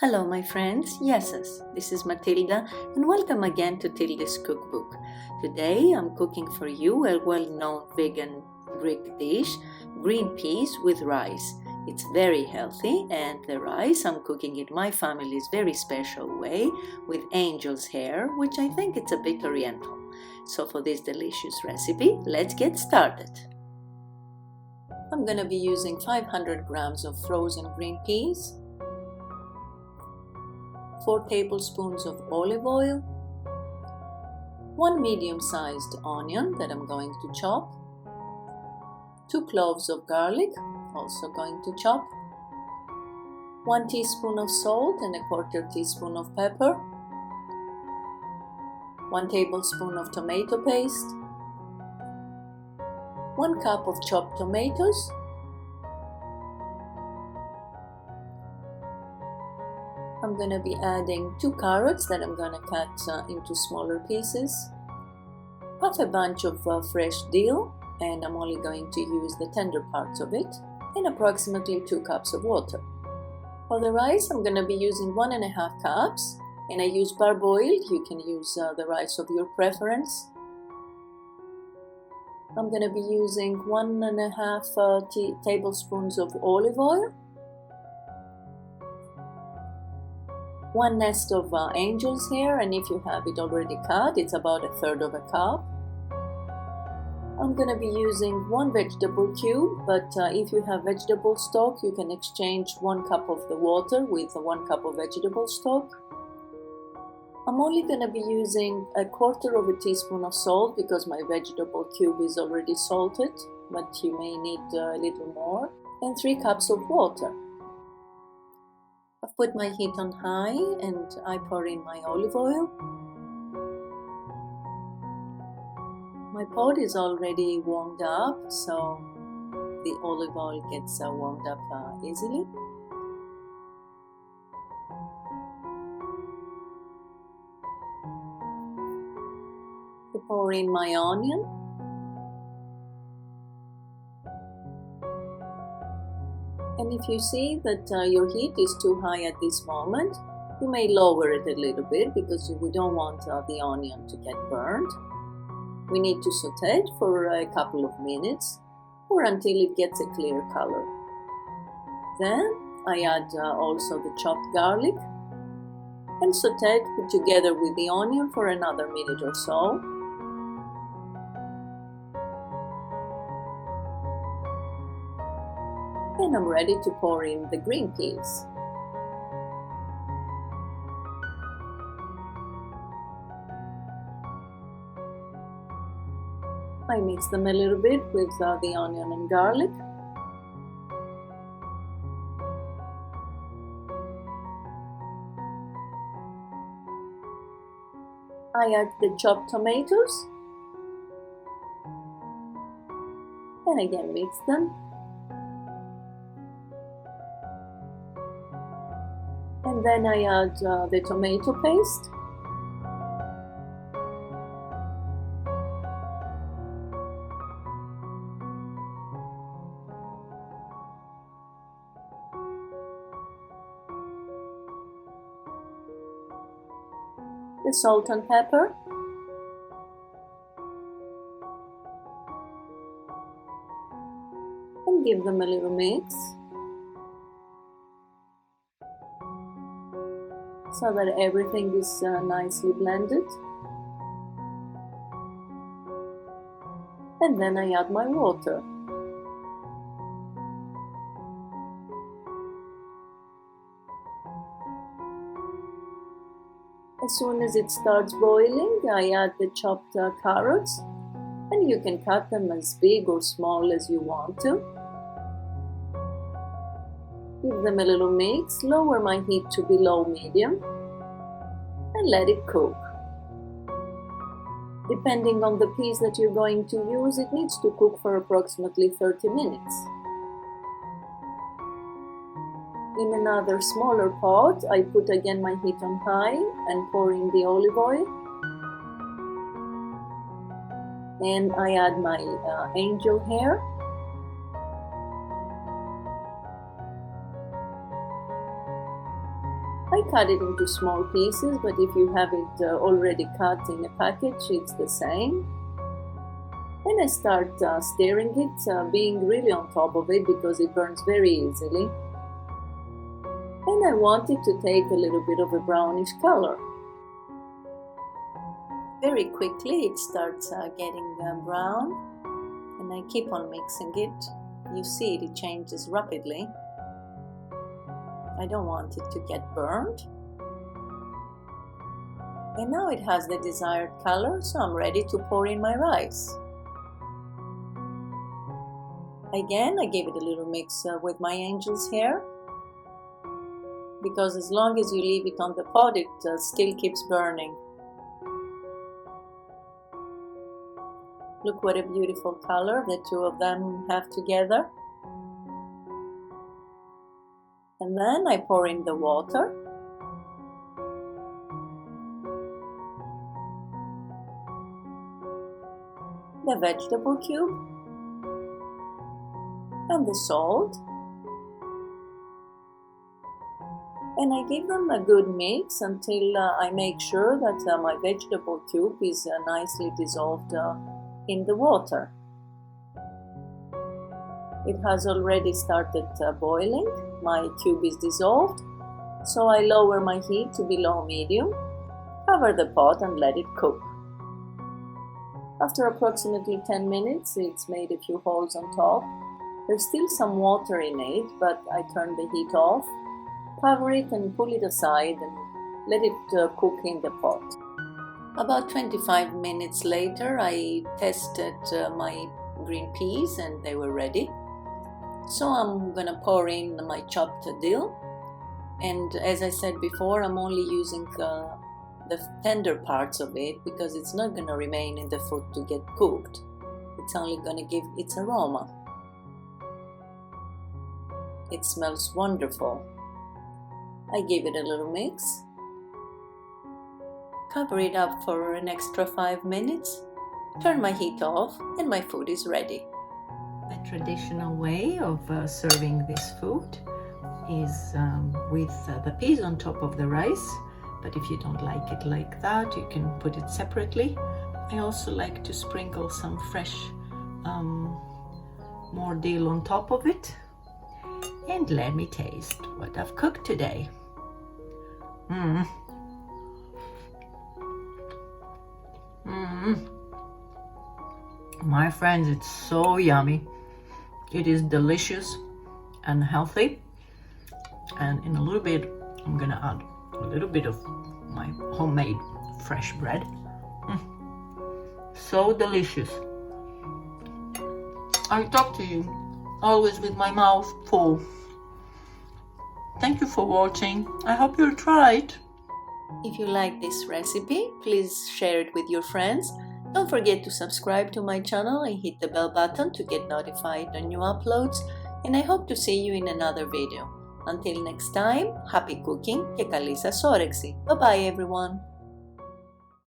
Hello my friends, yeses, this is Matilda and welcome again to Tilda's Cookbook. Today I'm cooking for you a well-known vegan Greek dish, green peas with rice. It's very healthy and the rice I'm cooking in my family's very special way with angel's hair, which I think it's a bit oriental. So for this delicious recipe, let's get started. I'm gonna be using 500 grams of frozen green peas, 4 tablespoons of olive oil, 1 medium-sized onion that I'm going to chop, 2 cloves of garlic, also going to chop, 1 teaspoon of salt and 1/4 teaspoon of pepper, 1 tablespoon of tomato paste, 1 cup of chopped tomatoes, I'm going to be adding 2 carrots that I'm going to cut into smaller pieces, half a bunch of fresh dill, and I'm only going to use the tender parts of it, and approximately 2 cups of water. For the rice, I'm going to be using 1.5 cups, and I use parboiled. You can use the rice of your preference. I'm going to be using 1.5 tablespoons of olive oil, 1 nest of angel's hair, and if you have it already cut, it's about 1/3 cup. I'm going to be using 1 vegetable cube, but if you have vegetable stock, you can exchange 1 cup of the water with 1 cup of vegetable stock. I'm only going to be using 1/4 teaspoon of salt because my vegetable cube is already salted, but you may need a little more, and 3 cups of water. I've put my heat on high and I pour in my olive oil. My pot is already warmed up, so the olive oil gets warmed up easily. I pour in my onion. And if you see that your heat is too high at this moment, you may lower it a little bit because we don't want the onion to get burned. We need to saute it for a couple of minutes or until it gets a clear color. Then I add also the chopped garlic and saute it together with the onion for another minute or so. And I'm ready to pour in the green peas. I mix them a little bit with the onion and garlic. I add the chopped tomatoes and again mix them. And then I add the tomato paste. The salt and pepper. And give them a little mix, so that everything is nicely blended. And then I add my water. As soon as it starts boiling, I add the chopped carrots, and you can cut them as big or small as you want to. Give them a little mix, lower my heat to below medium, and let it cook. Depending on the peas that you're going to use, it needs to cook for approximately 30 minutes. In another smaller pot, I put again my heat on high and pour in the olive oil. And I add my angel hair. I cut it into small pieces, but if you have it already cut in a package, it's the same. And I start stirring it, being really on top of it because it burns very easily. And I want it to take a little bit of a brownish color. Very quickly it starts getting brown, and I keep on mixing it. You see it changes rapidly. I don't want it to get burned. And now it has the desired color, so I'm ready to pour in my rice. Again, I gave it a little mix with my angel's hair, because as long as you leave it on the pot, it still keeps burning. Look what a beautiful color the two of them have together. And then I pour in the water. The vegetable cube. And the salt. And I give them a good mix until I make sure that my vegetable cube is nicely dissolved in the water. It has already started boiling. My cube is dissolved, so I lower my heat to below medium, cover the pot and let it cook. After approximately 10 minutes, it's made a few holes on top. There's still some water in it, but I turn the heat off, cover it and pull it aside and let it cook in the pot. About 25 minutes later, I tested my green peas and they were ready. So I'm gonna pour in my chopped dill, and as I said before, I'm only using the tender parts of it because it's not gonna remain in the food to get cooked. It's only gonna give its aroma. It smells wonderful. I gave it a little mix. Cover it up for an extra 5 minutes, turn my heat off, and my food is ready. The traditional way of serving this food is with the peas on top of the rice, but if you don't like it like that, you can put it separately. I also like to sprinkle some fresh more dill on top of it. And let me taste what I've cooked today. My friends, it's so yummy. It is delicious and healthy. And in a little bit, I'm gonna add a little bit of my homemade fresh bread. So delicious. I talk to you always with my mouth full. Thank you for watching. I hope you'll try it. If you like this recipe, please share it with your friends. Don't forget to subscribe to my channel and hit the bell button to get notified on new uploads. And I hope to see you in another video. Until next time, happy cooking και καλή σας όρεξη. Bye bye everyone.